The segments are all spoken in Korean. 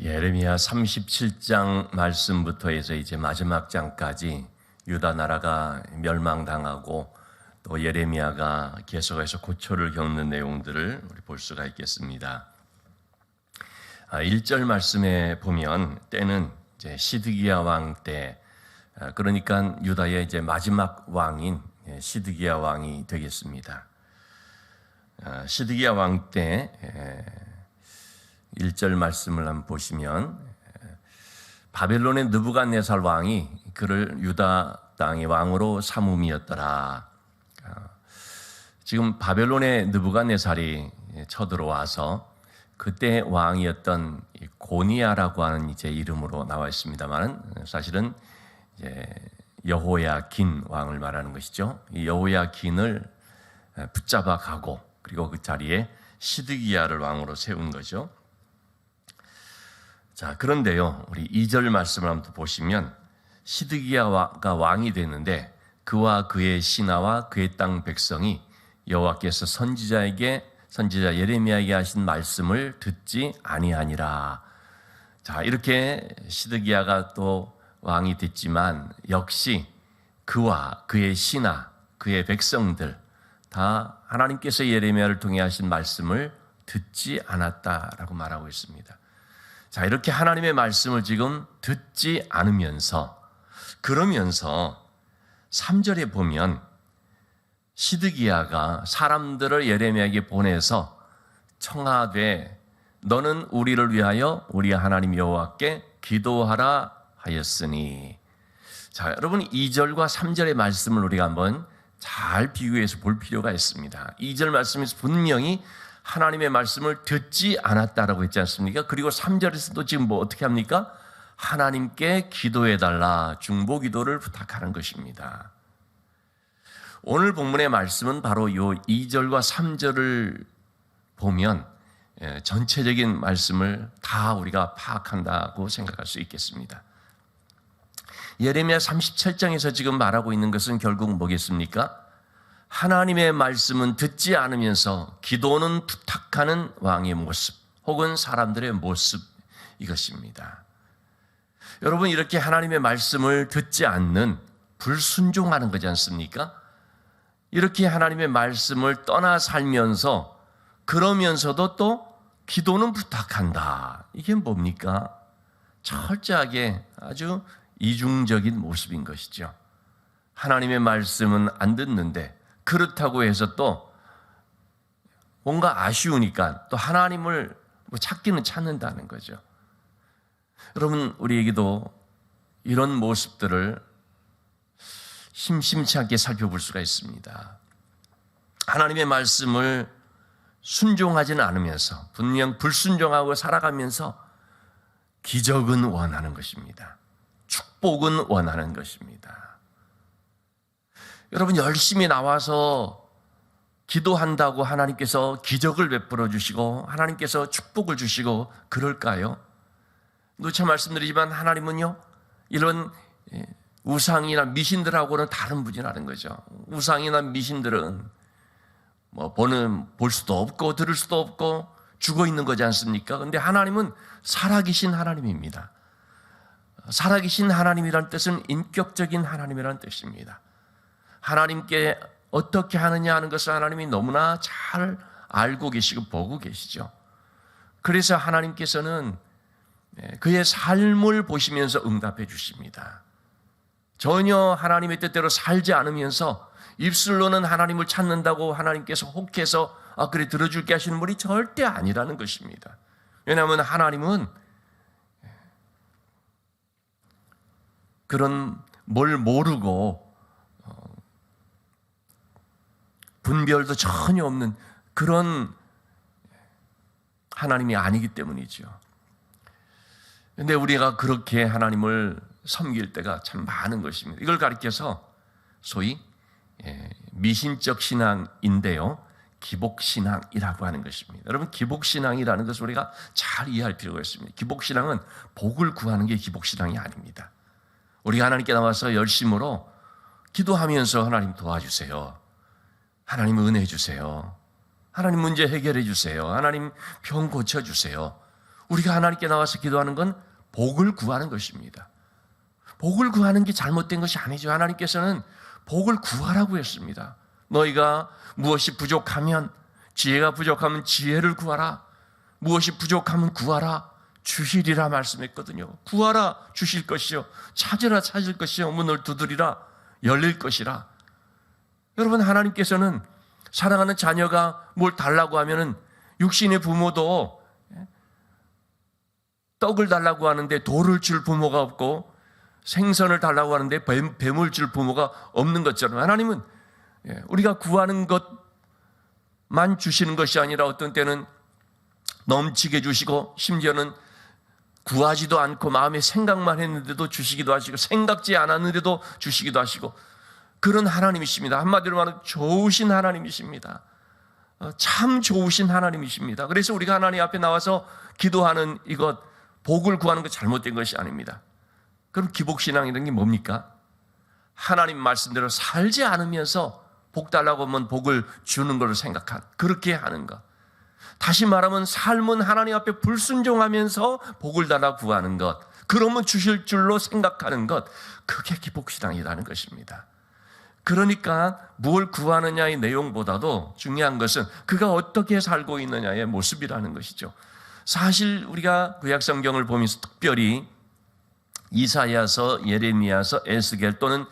예레미야 37장 말씀부터 해서 이제 마지막 장까지 유다 나라가 멸망당하고 또 예레미야가 계속해서 고초를 겪는 내용들을 우리 볼 수가 있겠습니다. 1절 말씀에 보면 때는 이제 시드기야 왕 때, 그러니까 유다의 이제 마지막 왕인 시드기야 왕이 되겠습니다. 시드기야 왕 때 1절 말씀을 한번 보시면 바벨론의 느부갓네살 왕이 그를 유다 땅의 왕으로 삼음이었더라. 지금 바벨론의 느부갓네살이 쳐들어와서 그때 왕이었던 고니야라고 하는 이제 이름으로 나와 있습니다만 사실은 이제 여호야긴 왕을 말하는 것이죠. 이 여호야긴을 붙잡아 가고 그리고 그 자리에 시드기야를 왕으로 세운 거죠. 자, 그런데요, 우리 2절 말씀을 한번 보시면 시드기야가 왕이 되는데 그와 그의 신하와 그의 땅 백성이 여호와께서 선지자 예레미야에게 하신 말씀을 듣지 아니하니라. 자, 이렇게 시드기야가 또 왕이 됐지만 역시 그와 그의 신하, 그의 백성들 다 하나님께서 예레미야를 통해 하신 말씀을 듣지 않았다라고 말하고 있습니다. 자, 이렇게 하나님의 말씀을 지금 듣지 않으면서 그러면서 3절에 보면 시드기야가 사람들을 예레미야에게 보내서 청하되 너는 우리를 위하여 우리 하나님 여호와께 기도하라 하였으니. 자, 여러분 2절과 3절의 말씀을 우리가 한번 잘 비교해서 볼 필요가 있습니다. 2절 말씀에서 분명히 하나님의 말씀을 듣지 않았다라고 했지 않습니까? 그리고 3절에서도 지금 뭐 어떻게 합니까? 하나님께 기도해달라, 중보 기도를 부탁하는 것입니다. 오늘 본문의 말씀은 바로 이 2절과 3절을 보면 전체적인 말씀을 다 우리가 파악한다고 생각할 수 있겠습니다. 예레미야 37장에서 지금 말하고 있는 것은 결국 뭐겠습니까? 하나님의 말씀은 듣지 않으면서 기도는 부탁하는 왕의 모습 혹은 사람들의 모습, 이것입니다. 여러분, 이렇게 하나님의 말씀을 듣지 않는 불순종하는 거지 않습니까? 이렇게 하나님의 말씀을 떠나 살면서 그러면서도 또 기도는 부탁한다. 이게 뭡니까? 철저하게 아주 이중적인 모습인 것이죠. 하나님의 말씀은 안 듣는데 그렇다고 해서 또 뭔가 아쉬우니까 또 하나님을 찾기는 찾는다는 거죠. 여러분, 우리에게도 이런 모습들을 심심치 않게 살펴볼 수가 있습니다. 하나님의 말씀을 순종하지는 않으면서 분명 불순종하고 살아가면서 기적은 원하는 것입니다. 축복은 원하는 것입니다. 여러분, 열심히 나와서 기도한다고 하나님께서 기적을 베풀어 주시고 하나님께서 축복을 주시고 그럴까요? 누차 말씀드리지만 하나님은요, 이런 우상이나 미신들하고는 다른 분이라는 거죠. 우상이나 미신들은 볼 수도 없고 들을 수도 없고 죽어 있는 거지 않습니까? 그런데 하나님은 살아계신 하나님입니다. 살아계신 하나님이라는 뜻은 인격적인 하나님이라는 뜻입니다. 하나님께 어떻게 하느냐 하는 것을 하나님이 너무나 잘 알고 계시고 보고 계시죠. 그래서 하나님께서는 그의 삶을 보시면서 응답해 주십니다. 전혀 하나님의 뜻대로 살지 않으면서 입술로는 하나님을 찾는다고 하나님께서 혹해서 그래 들어줄게 하시는 분이 절대 아니라는 것입니다. 왜냐하면 하나님은 그런 뭘 모르고 분별도 전혀 없는 그런 하나님이 아니기 때문이죠. 그런데 우리가 그렇게 하나님을 섬길 때가 참 많은 것입니다. 이걸 가리켜서 소위 미신적 신앙인데요, 기복신앙이라고 하는 것입니다. 여러분, 기복신앙이라는 것을 우리가 잘 이해할 필요가 있습니다. 기복신앙은 복을 구하는 게 기복신앙이 아닙니다. 우리가 하나님께 나와서 열심으로 기도하면서 하나님 도와주세요, 하나님 은혜 주세요, 하나님 문제 해결해 주세요, 하나님 병 고쳐주세요, 우리가 하나님께 나와서 기도하는 건 복을 구하는 것입니다. 복을 구하는 게 잘못된 것이 아니죠. 하나님께서는 복을 구하라고 했습니다. 너희가 무엇이 부족하면, 지혜가 부족하면 지혜를 구하라. 무엇이 부족하면 구하라. 주시리라 말씀했거든요. 구하라 주실 것이요, 찾으라 찾을 것이요, 문을 두드리라 열릴 것이라. 여러분, 하나님께서는 사랑하는 자녀가 뭘 달라고 하면은 육신의 부모도 떡을 달라고 하는데 돌을 줄 부모가 없고, 생선을 달라고 하는데 뱀을 줄 부모가 없는 것처럼 하나님은 우리가 구하는 것만 주시는 것이 아니라 어떤 때는 넘치게 주시고, 심지어는 구하지도 않고 마음에 생각만 했는데도 주시기도 하시고, 생각지 않았는데도 주시기도 하시고, 그런 하나님이십니다. 한마디로 말하면 좋으신 하나님이십니다. 참 좋으신 하나님이십니다. 그래서 우리가 하나님 앞에 나와서 기도하는 이것, 복을 구하는 것 잘못된 것이 아닙니다. 그럼 기복신앙이라는 게 뭡니까? 하나님 말씀대로 살지 않으면서 복 달라고 하면 복을 주는 걸로 생각한, 그렇게 하는 것. 다시 말하면 삶은 하나님 앞에 불순종하면서 복을 달라 구하는 것, 그러면 주실 줄로 생각하는 것, 그게 기복신앙이라는 것입니다. 그러니까 뭘 구하느냐의 내용보다도 중요한 것은 그가 어떻게 살고 있느냐의 모습이라는 것이죠. 사실 우리가 구약성경을 보면서 특별히 이사야서, 예레미야서, 에스겔 또는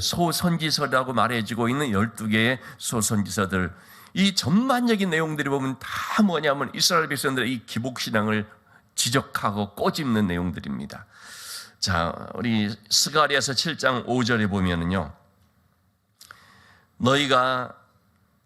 소선지서라고 말해지고 있는 12개의 소선지서들, 이 전반적인 내용들이 보면 다 뭐냐면 이스라엘 백성들의 이 기복신앙을 지적하고 꼬집는 내용들입니다. 자, 우리 스가랴서 7장 5절에 보면은요, 너희가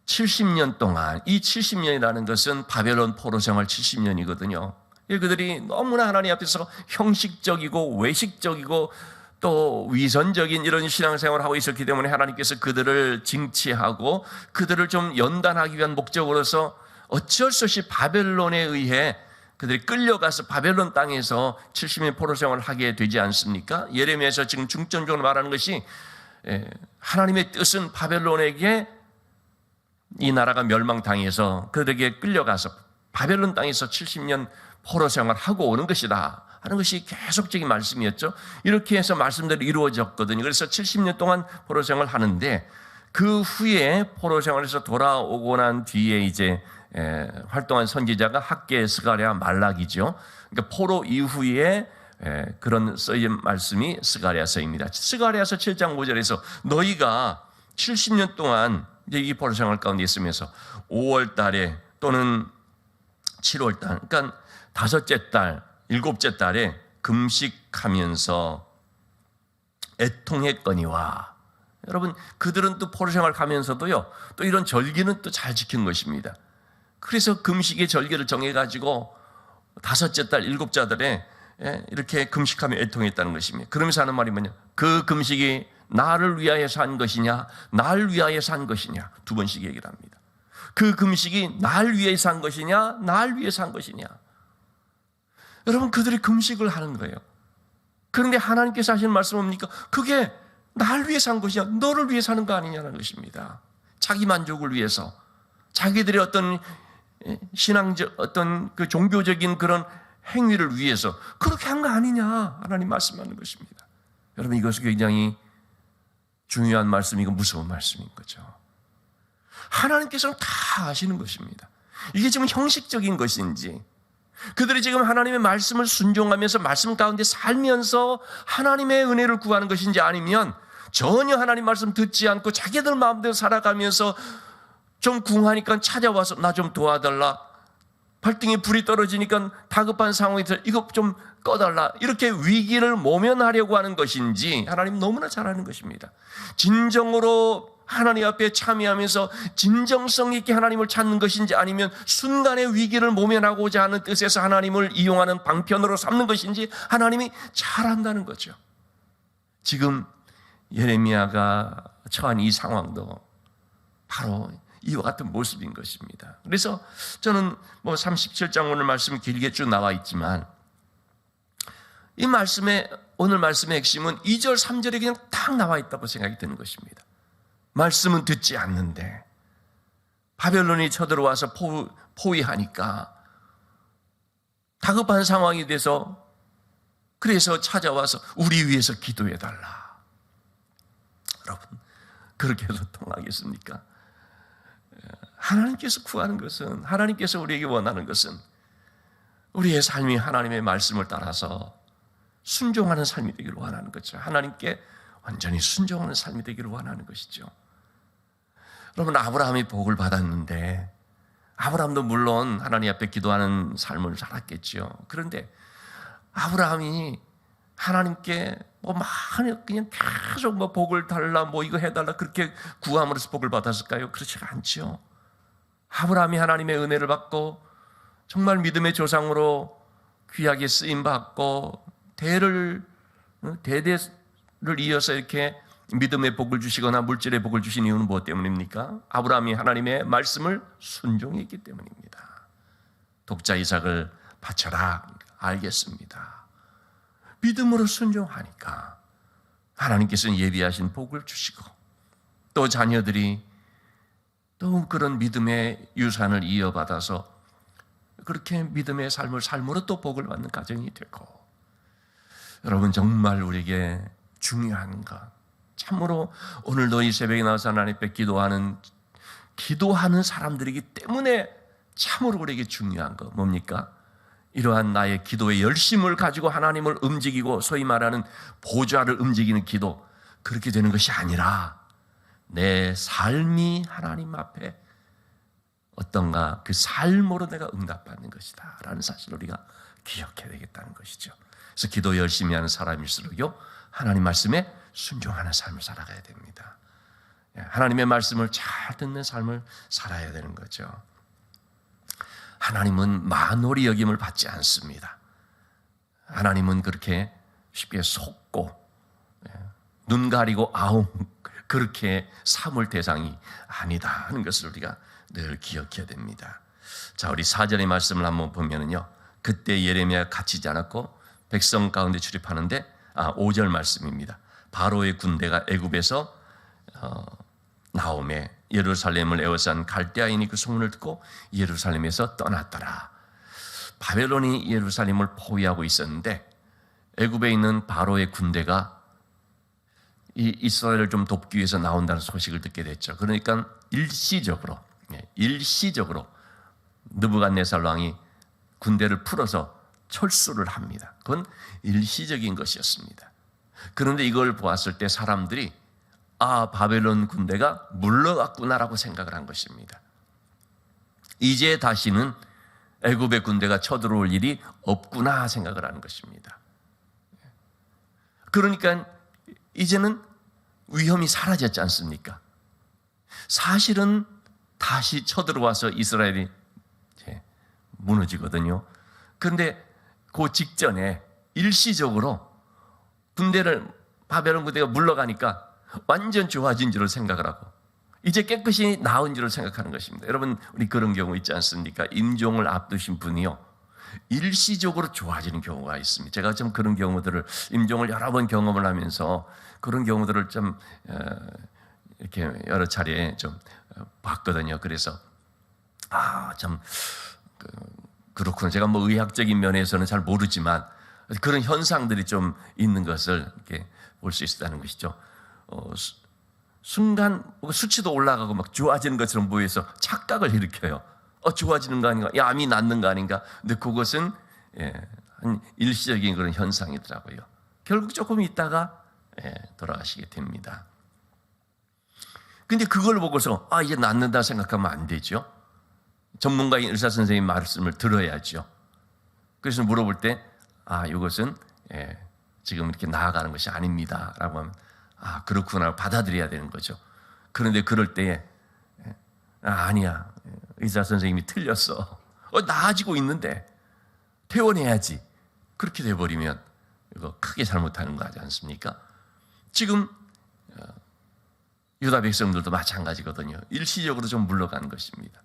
70년 동안, 이 70년이라는 것은 바벨론 포로 생활 70년이거든요. 그들이 너무나 하나님 앞에서 형식적이고 외식적이고 또 위선적인 이런 신앙생활을 하고 있었기 때문에 하나님께서 그들을 징치하고 그들을 좀 연단하기 위한 목적으로서 어쩔 수 없이 바벨론에 의해 그들이 끌려가서 바벨론 땅에서 70년 포로 생활을 하게 되지 않습니까? 예레미야에서 지금 중점적으로 말하는 것이 하나님의 뜻은 바벨론에게 이 나라가 멸망당해서 그들에게 끌려가서 바벨론 땅에서 70년 포로 생활을 하고 오는 것이다 하는 것이 계속적인 말씀이었죠. 이렇게 해서 말씀대로 이루어졌거든요. 그래서 70년 동안 포로 생활을 하는데, 그 후에 포로 생활에서 돌아오고 난 뒤에 이제 활동한 선지자가 학개, 스가랴, 말라기죠. 그러니까 포로 이후에 그런 쓰인 말씀이 스가랴서입니다. 스가랴서 7장 5절에서 너희가 70년 동안 이제 이 포로 생활 가운데 있으면서 5월 달에 또는 7월 달, 그러니까 다섯째 달, 일곱째 달에 금식하면서 애통했거니와. 여러분, 그들은 또 포로 생활 가면서도요, 또 이런 절기는 또 잘 지킨 것입니다. 그래서 금식의 절기를 정해가지고 다섯째 달, 일곱째 달에 이렇게 금식하며 애통했다는 것입니다. 그러면서 하는 말이 뭐냐? 그 금식이 나를 위하여서 한 것이냐, 날 위하여서 한 것이냐, 두 번씩 얘기를 합니다. 그 금식이 날 위해서 한 것이냐, 날 위해서 한 것이냐. 여러분, 그들이 금식을 하는 거예요. 그런데 하나님께서 하시는 말씀은 뭡니까? 그게 날 위해서 한 것이냐, 너를 위해서 하는 거 아니냐는 것입니다. 자기 만족을 위해서, 자기들의 어떤 신앙적, 어떤 그 종교적인 그런 행위를 위해서 그렇게 한 거 아니냐, 하나님 말씀하는 것입니다. 여러분, 이것은 굉장히 중요한 말씀이고 무서운 말씀인 거죠. 하나님께서는 다 아시는 것입니다. 이게 지금 형식적인 것인지, 그들이 지금 하나님의 말씀을 순종하면서 말씀 가운데 살면서 하나님의 은혜를 구하는 것인지, 아니면 전혀 하나님 말씀 듣지 않고 자기들 마음대로 살아가면서 좀 궁하니까 찾아와서 나 좀 도와달라, 발등에 불이 떨어지니까 다급한 상황에서 이거 좀 꺼달라, 이렇게 위기를 모면하려고 하는 것인지, 하나님 너무나 잘 아는 것입니다. 진정으로 하나님 앞에 참여하면서 진정성 있게 하나님을 찾는 것인지, 아니면 순간의 위기를 모면하고자 하는 뜻에서 하나님을 이용하는 방편으로 삼는 것인지 하나님이 잘 안다는 거죠. 지금 예레미야가 처한 이 상황도 바로 이와 같은 모습인 것입니다. 그래서 저는 37장 오늘 말씀이 길게 쭉 나와 있지만, 이 말씀의, 오늘 말씀의 핵심은 2절, 3절에 그냥 딱 나와 있다고 생각이 드는 것입니다. 말씀은 듣지 않는데 바벨론이 쳐들어와서 포위하니까 다급한 상황이 돼서 그래서 찾아와서 우리 위해서 기도해달라. 여러분, 그렇게 해도 통하겠습니까? 하나님께서 구하는 것은, 하나님께서 우리에게 원하는 것은 우리의 삶이 하나님의 말씀을 따라서 순종하는 삶이 되기를 원하는 거죠. 하나님께 완전히 순종하는 삶이 되기를 원하는 것이죠. 여러분, 아브라함이 복을 받았는데 아브라함도 물론 하나님 앞에 기도하는 삶을 살았겠죠. 그런데 아브라함이 하나님께 그냥 계속 복을 달라, 이거 해달라, 그렇게 구함으로써 복을 받았을까요? 그렇지가 않죠. 아브라함이 하나님의 은혜를 받고 정말 믿음의 조상으로 귀하게 쓰임 받고 대대를 이어서 이렇게 믿음의 복을 주시거나 물질의 복을 주신 이유는 무엇 때문입니까? 아브라함이 하나님의 말씀을 순종했기 때문입니다. 독자 이삭을 바쳐라. 알겠습니다. 믿음으로 순종하니까 하나님께서는 예비하신 복을 주시고 또 자녀들이 또 그런 믿음의 유산을 이어받아서 그렇게 믿음의 삶을 삶으로 또 복을 받는 가정이 되고, 여러분, 정말 우리에게 중요한 것, 참으로 오늘도 이 새벽에 나와서 하나님 앞에 기도하는 사람들이기 때문에 참으로 우리에게 중요한 것 뭡니까? 이러한 나의 기도의 열심을 가지고 하나님을 움직이고 소위 말하는 보좌를 움직이는 기도, 그렇게 되는 것이 아니라 내 삶이 하나님 앞에 어떤가, 그 삶으로 내가 응답받는 것이다 라는 사실을 우리가 기억해야 되겠다는 것이죠. 그래서 기도 열심히 하는 사람일수록요, 하나님 말씀에 순종하는 삶을 살아가야 됩니다. 하나님의 말씀을 잘 듣는 삶을 살아야 되는 거죠. 하나님은 만홀히 여김을 받지 않습니다. 하나님은 그렇게 쉽게 속고 눈 가리고 아웅 그렇게 삼을 대상이 아니다 하는 것을 우리가 늘 기억해야 됩니다. 자, 우리 4절의 말씀을 한번 보면은요, 그때 예레미야가 갇히지 않았고 백성 가운데 출입하는데 5절 말씀입니다. 바로의 군대가 애굽에서 나오매 예루살렘을 에워싼 갈대아인이 그 소문을 듣고 예루살렘에서 떠났더라. 바벨론이 예루살렘을 포위하고 있었는데 애굽에 있는 바로의 군대가 이 이스라엘을 좀 돕기 위해서 나온다는 소식을 듣게 됐죠. 그러니까 일시적으로 느부갓네살 왕이 군대를 풀어서 철수를 합니다. 그건 일시적인 것이었습니다. 그런데 이걸 보았을 때 사람들이 바벨론 군대가 물러갔구나라고 생각을 한 것입니다. 이제 다시는 애굽의 군대가 쳐들어올 일이 없구나 생각을 하는 것입니다. 그러니까 이제는 위험이 사라졌지 않습니까? 사실은 다시 쳐들어와서 이스라엘이 무너지거든요. 그런데 그 직전에 일시적으로 바벨론 군대가 물러가니까 완전 좋아진 줄을 생각을 하고 이제 깨끗이 나은 줄을 생각하는 것입니다. 여러분, 우리 그런 경우 있지 않습니까? 임종을 앞두신 분이요, 일시적으로 좋아지는 경우가 있습니다. 제가 좀 그런 경우들을, 임종을 여러 번 경험을 하면서 그런 경우들을 좀 이렇게 여러 차례 좀 봤거든요. 그래서 참 그렇구나. 제가 의학적인 면에서는 잘 모르지만 그런 현상들이 좀 있는 것을 이렇게 볼 수 있다는 것이죠. 순간 수치도 올라가고 막 좋아지는 것처럼 보여서 착각을 일으켜요. 좋아지는 거 아닌가? 암이 낫는 거 아닌가? 근데 그것은 한 일시적인 그런 현상이더라고요. 결국 조금 있다가 돌아가시게 됩니다. 근데 그걸 보고서 이제 낫는다 생각하면 안 되죠. 전문가인 의사 선생님 말씀을 들어야죠. 그래서 물어볼 때 이것은 지금 이렇게 나아가는 것이 아닙니다 라고 하면 그렇구나 받아들여야 되는 거죠. 그런데 그럴 때에 아니야, 의사 선생님이 틀렸어, 나아지고 있는데 퇴원해야지, 그렇게 돼버리면 이거 크게 잘못하는 거 하지 않습니까? 지금 유다 백성들도 마찬가지거든요. 일시적으로 좀 물러간 것입니다.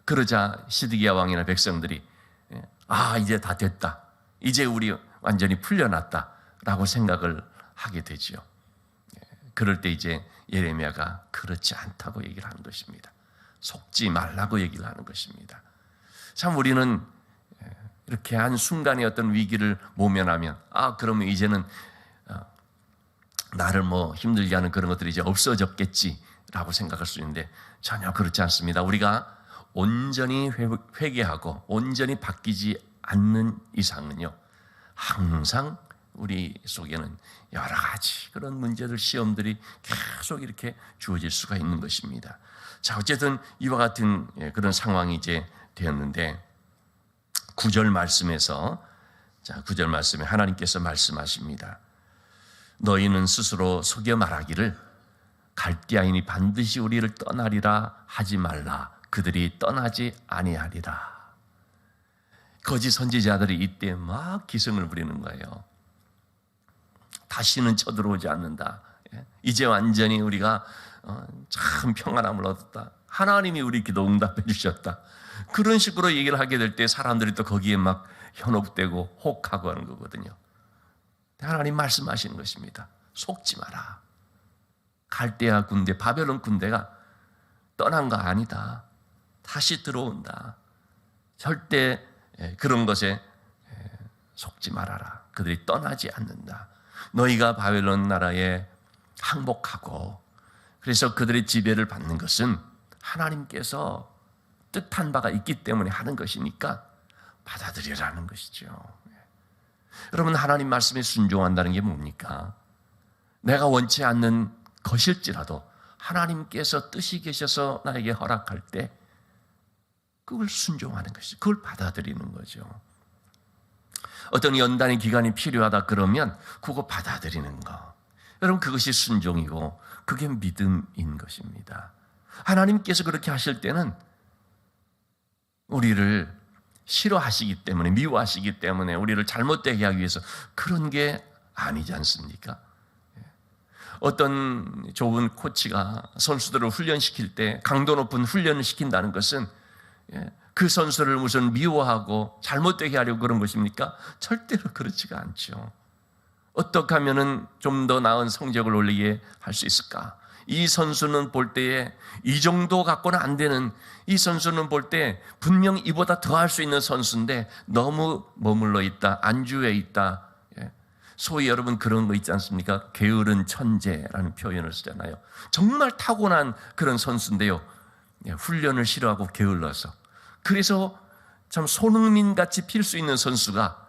그러자 시드기야 왕이나 백성들이 이제 다 됐다, 이제 우리 완전히 풀려났다 라고 생각을 하게 되죠. 그럴 때 이제 예레미야가 그렇지 않다고 얘기를 하는 것입니다. 속지 말라고 얘기를 하는 것입니다. 참 우리는 이렇게 한 순간의 어떤 위기를 모면하면 그러면 이제는 나를 힘들게 하는 그런 것들이 이제 없어졌겠지라고 생각할 수 있는데 전혀 그렇지 않습니다. 우리가 온전히 회개하고 온전히 바뀌지 않는 이상은요, 항상 우리 속에는 여러 가지 그런 문제들, 시험들이 계속 이렇게 주어질 수가 있는 것입니다. 자, 어쨌든 이와 같은 그런 상황이 이제 되었는데 9절 말씀에서, 자, 9절 말씀에 하나님께서 말씀하십니다. 너희는 스스로 속여 말하기를 갈대아인이 반드시 우리를 떠나리라 하지 말라. 그들이 떠나지 아니하리라. 거짓 선지자들이 이때 막 기승을 부리는 거예요. 다시는 쳐들어오지 않는다. 이제 완전히 우리가 참 평안함을 얻었다. 하나님이 우리 기도 응답해 주셨다. 그런 식으로 얘기를 하게 될 때 사람들이 또 거기에 막 현혹되고 혹하고 하는 거거든요. 하나님 말씀하시는 것입니다. 속지 마라. 갈대아 군대, 바벨론 군대가 떠난 거 아니다. 다시 들어온다. 절대 그런 것에 속지 말아라. 그들이 떠나지 않는다. 너희가 바벨론 나라에 항복하고 그래서 그들의 지배를 받는 것은 하나님께서 뜻한 바가 있기 때문에 하는 것이니까 받아들여라는 것이죠. 여러분, 하나님 말씀에 순종한다는 게 뭡니까? 내가 원치 않는 것일지라도 하나님께서 뜻이 계셔서 나에게 허락할 때 그걸 순종하는 것이죠. 그걸 받아들이는 거죠. 어떤 연단의 기간이 필요하다 그러면 그거 받아들이는 거. 여러분, 그것이 순종이고 그게 믿음인 것입니다. 하나님께서 그렇게 하실 때는 우리를 싫어하시기 때문에, 미워하시기 때문에 우리를 잘못되게 하기 위해서 그런 게 아니지 않습니까? 어떤 좋은 코치가 선수들을 훈련시킬 때 강도 높은 훈련을 시킨다는 것은 그 선수를 무슨 미워하고 잘못되게 하려고 그런 것입니까? 절대로 그렇지가 않죠. 어떻게 하면 좀 더 나은 성적을 올리게 할 수 있을까? 이 선수는 볼 때에 이 정도 갖고는 안 되는, 이 선수는 볼 때 분명 이보다 더 할 수 있는 선수인데 너무 머물러 있다, 안주해 있다. 소위 여러분 그런 거 있지 않습니까? 게으른 천재라는 표현을 쓰잖아요. 정말 타고난 그런 선수인데요, 훈련을 싫어하고 게을러서, 그래서 참 손흥민 같이 필 수 있는 선수가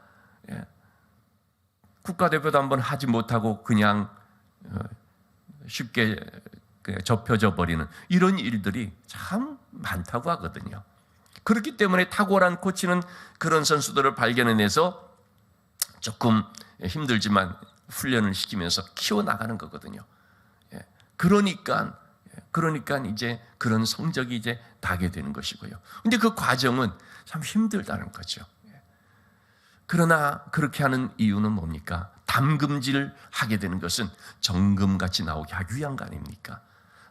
국가대표도 한번 하지 못하고 그냥 쉽게 접혀져 버리는 이런 일들이 참 많다고 하거든요. 그렇기 때문에 탁월한 코치는 그런 선수들을 발견해내서 조금 힘들지만 훈련을 시키면서 키워나가는 거거든요. 그러니까 이제 그런 성적이 이제 나게 되는 것이고요. 근데 그 과정은 참 힘들다는 거죠. 그러나 그렇게 하는 이유는 뭡니까? 담금질 하게 되는 것은 정금같이 나오게 하기 위한 거 아닙니까?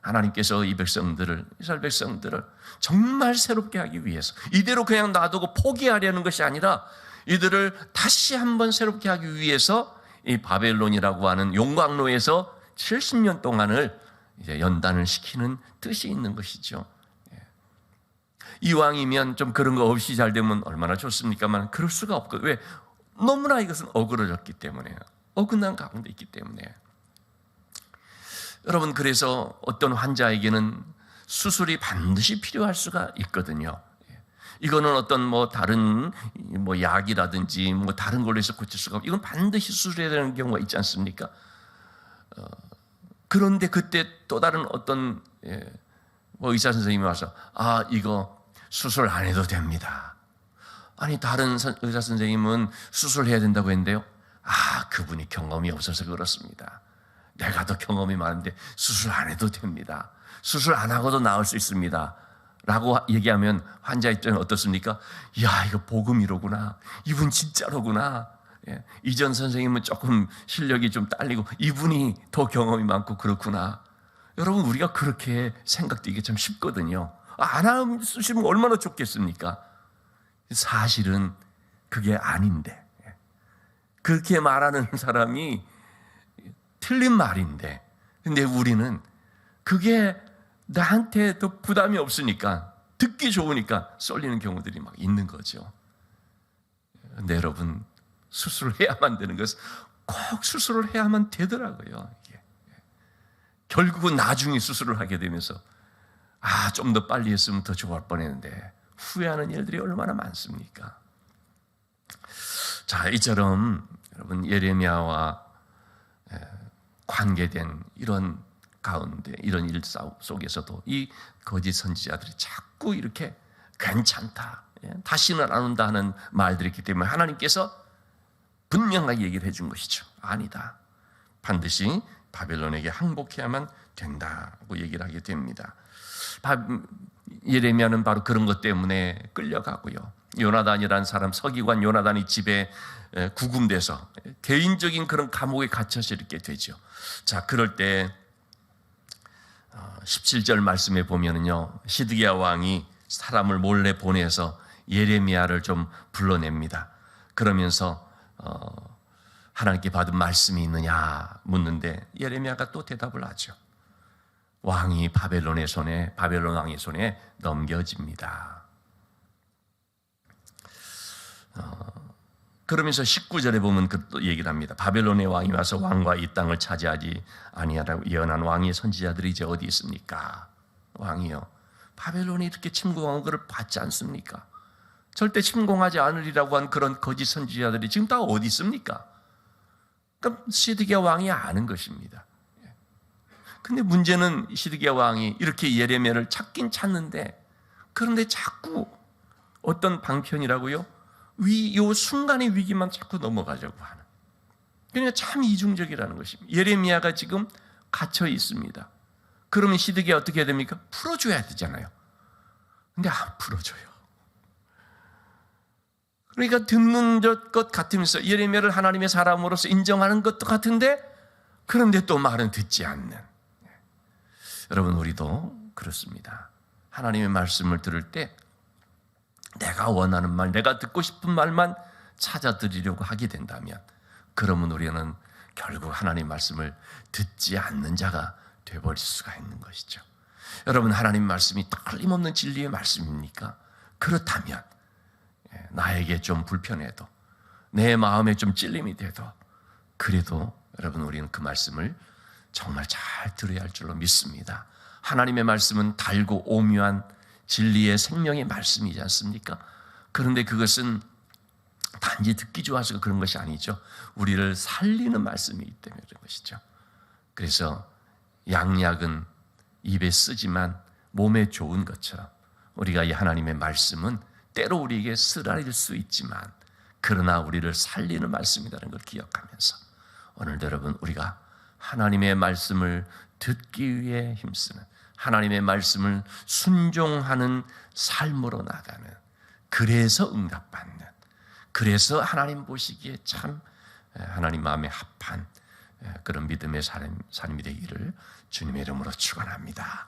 하나님께서 이 백성들을, 이스라엘 백성들을 정말 새롭게 하기 위해서, 이대로 그냥 놔두고 포기하려는 것이 아니라 이들을 다시 한번 새롭게 하기 위해서 이 바벨론이라고 하는 용광로에서 70년 동안을 이제 연단을 시키는 뜻이 있는 것이죠. 이왕이면 좀 그런 거 없이 잘 되면 얼마나 좋습니까만 그럴 수가 없고, 왜? 너무나 이것은 어그러졌기 때문에, 어긋난 가운데 있기 때문에. 여러분, 그래서 어떤 환자에게는 수술이 반드시 필요할 수가 있거든요. 이거는 어떤 다른 약이라든지 다른 걸로 해서 고칠 수가 없고, 이건 반드시 수술해야 되는 경우가 있지 않습니까? 그런데 그때 또 다른 어떤 의사 선생님이 와서 이거 수술 안 해도 됩니다. 아니, 다른 의사 선생님은 수술해야 된다고 했는데요. 그분이 경험이 없어서 그렇습니다. 내가 더 경험이 많은데 수술 안 해도 됩니다. 수술 안 하고도 나을 수 있습니다. 라고 얘기하면 환자 입장은 어떻습니까? 야, 이거 복음이로구나. 이분 진짜로구나. 이전 선생님은 조금 실력이 좀 딸리고 이분이 더 경험이 많고 그렇구나. 여러분, 우리가 그렇게 생각되기 참 쉽거든요. 안 쓰시면 얼마나 좋겠습니까? 사실은 그게 아닌데, 그렇게 말하는 사람이 틀린 말인데, 근데 우리는 그게 나한테 더 부담이 없으니까, 듣기 좋으니까 쏠리는 경우들이 막 있는 거죠. 근데 여러분, 수술해야만 되는 것은 꼭 수술을 해야만 되더라고요. 이게. 결국은 나중에 수술을 하게 되면서 좀 더 빨리 했으면 더 좋을 뻔했는데 후회하는 일들이 얼마나 많습니까? 자, 이처럼 여러분 예레미야와 관계된 이런 가운데 이런 일 속에서도 이 거짓 선지자들이 자꾸 이렇게 괜찮다, 다시는 안 온다 하는 말들이 있기 때문에 하나님께서 분명하게 얘기를 해준 것이죠. 아니다. 반드시 바벨론에게 항복해야만 된다고 얘기를 하게 됩니다. 예레미야는 바로 그런 것 때문에 끌려가고요. 요나단이라는 사람, 서기관 요나단이 집에 구금돼서 개인적인 그런 감옥에 갇혀서 이렇게 되죠. 자, 그럴 때 17절 말씀에 보면은요, 시드기야 왕이 사람을 몰래 보내서 예레미야를 좀 불러냅니다. 그러면서 하나님께 받은 말씀이 있느냐 묻는데 예레미야가 또 대답을 하죠. 왕이 바벨론 왕의 손에 넘겨집니다. 그러면서 19절에 보면 또 얘기를 합니다. 바벨론의 왕이 와서 왕과 이 땅을 차지하지 아니하라고 예언한 왕의 선지자들이 이제 어디 있습니까? 왕이요, 바벨론이 이렇게 침공한 것을 봤지 않습니까? 절대 침공하지 않으리라고 한 그런 거짓 선지자들이 지금 다 어디 있습니까? 그러니까 시드기야 왕이 아는 것입니다. 근데 문제는 시드기야 왕이 이렇게 예레미야를 찾긴 찾는데, 그런데 자꾸 어떤 방편이라고요? 요 순간의 위기만 자꾸 넘어가려고 하는. 그러니까 참 이중적이라는 것입니다. 예레미야가 지금 갇혀 있습니다. 그러면 시드기야 어떻게 해야 됩니까? 풀어줘야 되잖아요. 근데 안 풀어줘요. 그러니까 듣는 것 같으면서 예레미야를 하나님의 사람으로서 인정하는 것도 같은데, 그런데 또 말은 듣지 않는. 여러분, 우리도 그렇습니다. 하나님의 말씀을 들을 때 내가 원하는 말, 내가 듣고 싶은 말만 찾아드리려고 하게 된다면, 그러면 우리는 결국 하나님의 말씀을 듣지 않는 자가 되어버릴 수가 있는 것이죠. 여러분, 하나님 말씀이 틀림없는 진리의 말씀입니까? 그렇다면 나에게 좀 불편해도, 내 마음에 좀 찔림이 돼도, 그래도 여러분, 우리는 그 말씀을 정말 잘 들어야 할 줄로 믿습니다. 하나님의 말씀은 달고 오묘한 진리의 생명의 말씀이지 않습니까? 그런데 그것은 단지 듣기 좋아서 그런 것이 아니죠. 우리를 살리는 말씀이기 때문에 그런 것이죠. 그래서 양약은 입에 쓰지만 몸에 좋은 것처럼 우리가 이 하나님의 말씀은 때로 우리에게 쓰라릴 수 있지만, 그러나 우리를 살리는 말씀이라는 걸 기억하면서 오늘도 여러분, 우리가 하나님의 말씀을 듣기 위해 힘쓰는, 하나님의 말씀을 순종하는 삶으로 나가는, 그래서 응답받는, 그래서 하나님 보시기에 참 하나님 마음에 합한 그런 믿음의 삶이 되기를 주님의 이름으로 축원합니다.